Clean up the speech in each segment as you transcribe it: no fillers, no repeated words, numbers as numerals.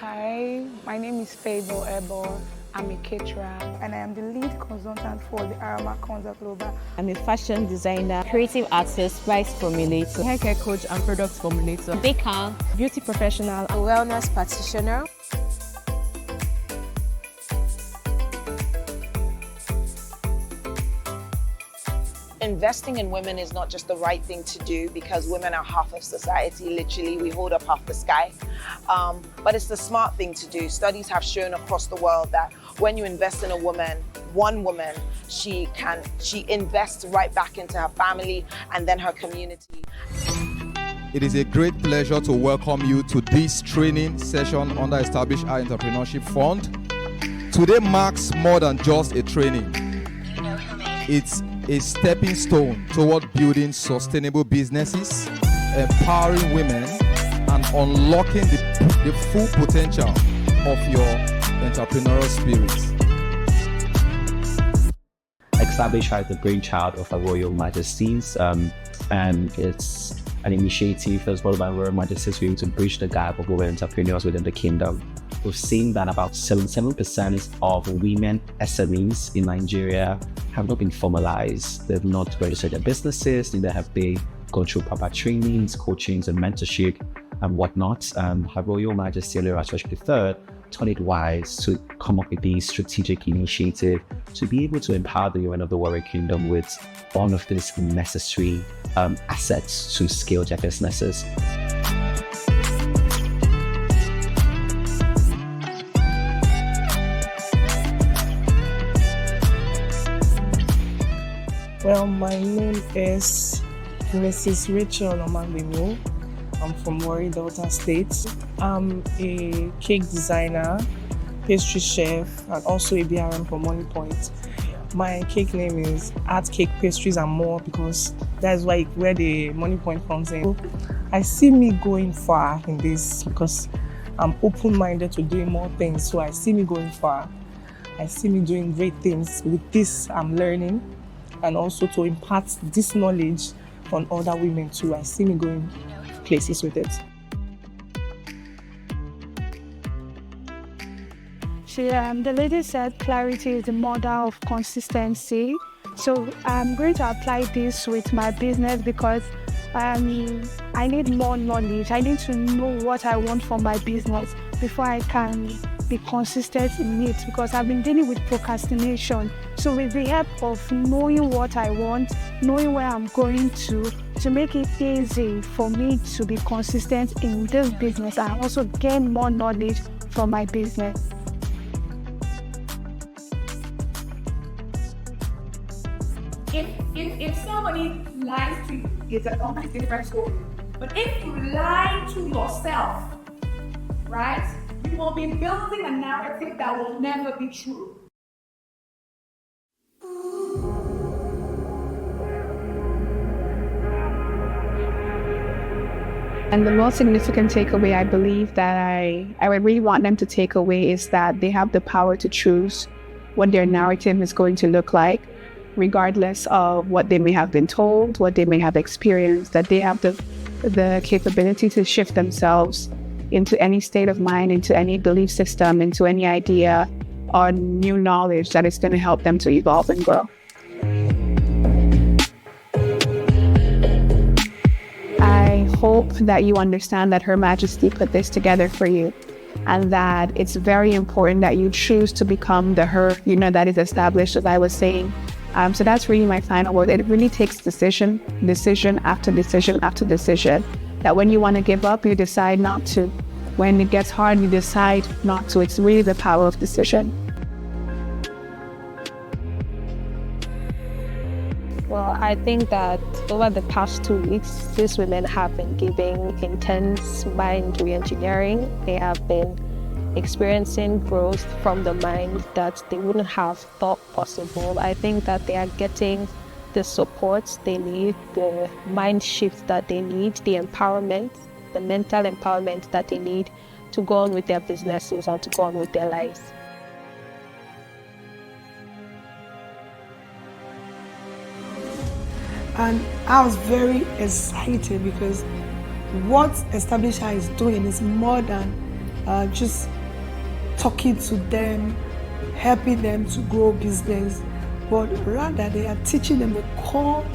Hi, my name is Fable Ebor. I'm a caterer and I am the lead consultant for the Aroma Concept Global. I'm a fashion designer, creative artist, rice formulator, hair care coach and product formulator, baker, beauty professional, a wellness practitioner. Investing in women is not just the right thing to do because women are half of society. Literally, we hold up half the sky. But it's the smart thing to do. Studies have shown across the world that when you invest in a woman, one woman, she invests right back into her family and then her community. It is a great pleasure to welcome you to this training session under Established Our Entrepreneurship Fund. Today marks more than just a training. It's a stepping stone toward building sustainable businesses, empowering women, and unlocking the full potential of your entrepreneurial spirit. Established as the brainchild of Her Royal Majesties, and it's an initiative as well by Royal Majesties to be able to bridge the gap of women entrepreneurs within the kingdom. We've seen that about 77% of women SMEs in Nigeria have not been formalized. They've not registered their businesses, neither have they gone through proper trainings, coachings, and mentorship and whatnot. Her Royal Majesty Iwere III thought it wise to come up with this strategic initiative to be able to empower the women of the Warrior Kingdom with all of these necessary assets to scale their businesses. Well, my name is Mrs. Rachel Omandemo. I'm from Warri Delta State. I'm a cake designer, pastry chef, and also a BRM for Money Point. My cake name is Art Cake Pastries and More because that's where the Money Point comes in. I see me going far in this because I'm open-minded to doing more things. So I see me going far. I see me doing great things with this I'm learning, and also to impart this knowledge on other women too. I see me going places with it. The lady said clarity is the mother of consistency. So I'm going to apply this with my business because I need more knowledge. I need to know what I want for my business before I can be consistent in it, because I've been dealing with procrastination. So with the help of knowing what I want, knowing where I'm going to make it easy for me to be consistent in this business and also gain more knowledge from my business. If somebody lies to you, it's a completely different story. But if you lie to yourself, right, you will be building a narrative that will never be true. And the most significant takeaway I believe that I would really want them to take away is that they have the power to choose what their narrative is going to look like, regardless of what they may have been told, what they may have experienced, that they have the capability to shift themselves into any state of mind, into any belief system, into any idea or new knowledge that is going to help them to evolve and grow. I hope that you understand that Her Majesty put this together for you, and that it's very important that you choose to become the her, that is established, as I was saying. So that's really my final word. It really takes decision after decision after decision. That when you want to give up, you decide not to. When it gets hard, you decide not to. It's really the power of decision. Well, I think that over the past 2 weeks, these women have been giving intense mind re-engineering. They have been experiencing growth from the mind that they wouldn't have thought possible. I think that they are getting the support they need, the mind shift that they need, the empowerment, the mental empowerment that they need to go on with their businesses and to go on with their lives. And I was very excited because what Established Her is doing is more than just talking to them, helping them to grow business, but rather they are teaching them the core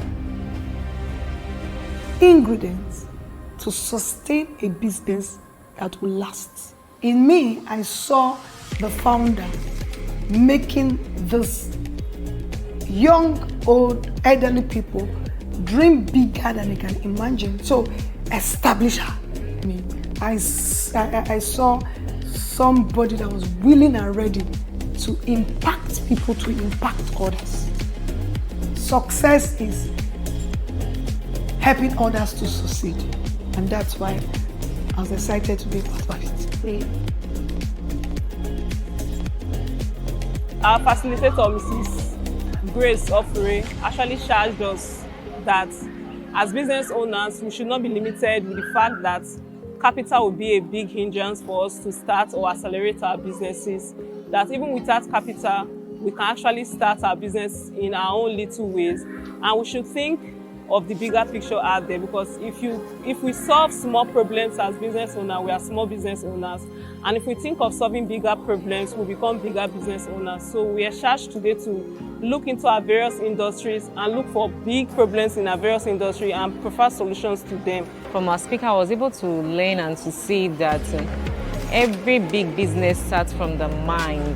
ingredients to sustain a business that will last. In me, I saw the founder making this young, old, elderly people dream bigger than they can imagine. So establish her. I saw somebody that was willing and ready to impact people, to impact others. Success is helping others to succeed. And that's why I was excited to be part of it. Our facilitator, Mrs. Grace Iwere, actually charged us that as business owners, we should not be limited with the fact that capital will be a big hindrance for us to start or accelerate our businesses. That even without capital, we can actually start our business in our own little ways. And we should think of the bigger picture out there, because if we solve small problems as business owners, we are small business owners. And if we think of solving bigger problems, we become bigger business owners. So we are charged today to look into our various industries and look for big problems in our various industries and prefer solutions to them. From our speaker, I was able to learn and to see that every big business starts from the mind.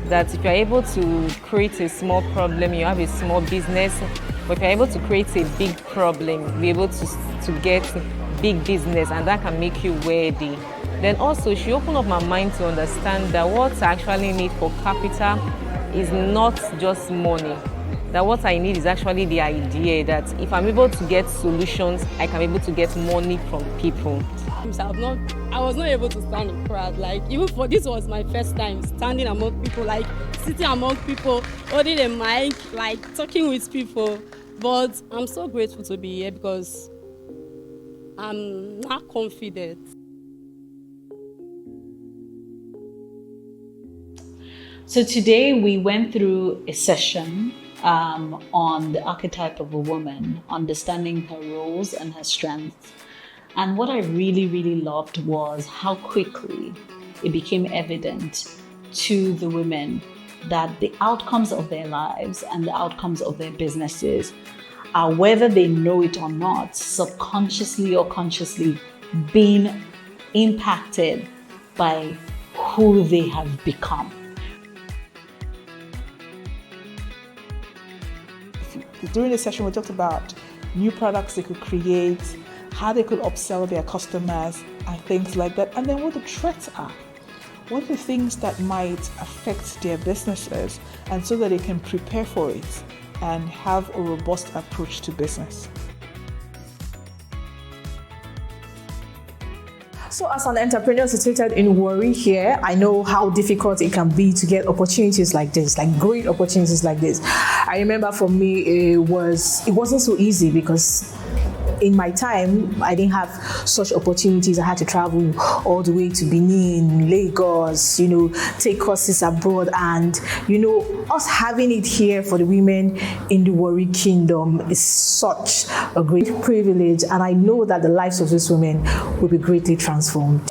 That if you're able to create a small problem, you have a small business. But if you're able to create a big problem, be able to get big business, and that can make you worthy. Then also, she opened up my mind to understand that what I actually need for capital is not just money. That what I need is actually the idea that if I'm able to get solutions, I can be able to get money from people. I was not able to stand in crowd. Like, even for this was my first time standing among people, like sitting among people, holding a mic, like talking with people. But I'm so grateful to be here because I'm not confident. So today we went through a session on the archetype of a woman, understanding her roles and her strengths. And what I really, really loved was how quickly it became evident to the women that the outcomes of their lives and the outcomes of their businesses are, whether they know it or not, subconsciously or consciously being impacted by who they have become. During the session, we talked about new products they could create, how they could upsell their customers and things like that, and then what the threats are. What are the things that might affect their businesses, and so that they can prepare for it and have a robust approach to business. So as an entrepreneur situated in Iwere here, I know how difficult it can be to get opportunities like this, like great opportunities like this. I remember for me, it wasn't so easy because in my time, I didn't have such opportunities. I had to travel all the way to Benin, Lagos, take courses abroad. And, us having it here for the women in the Iwere Kingdom is such a great privilege. And I know that the lives of these women will be greatly transformed.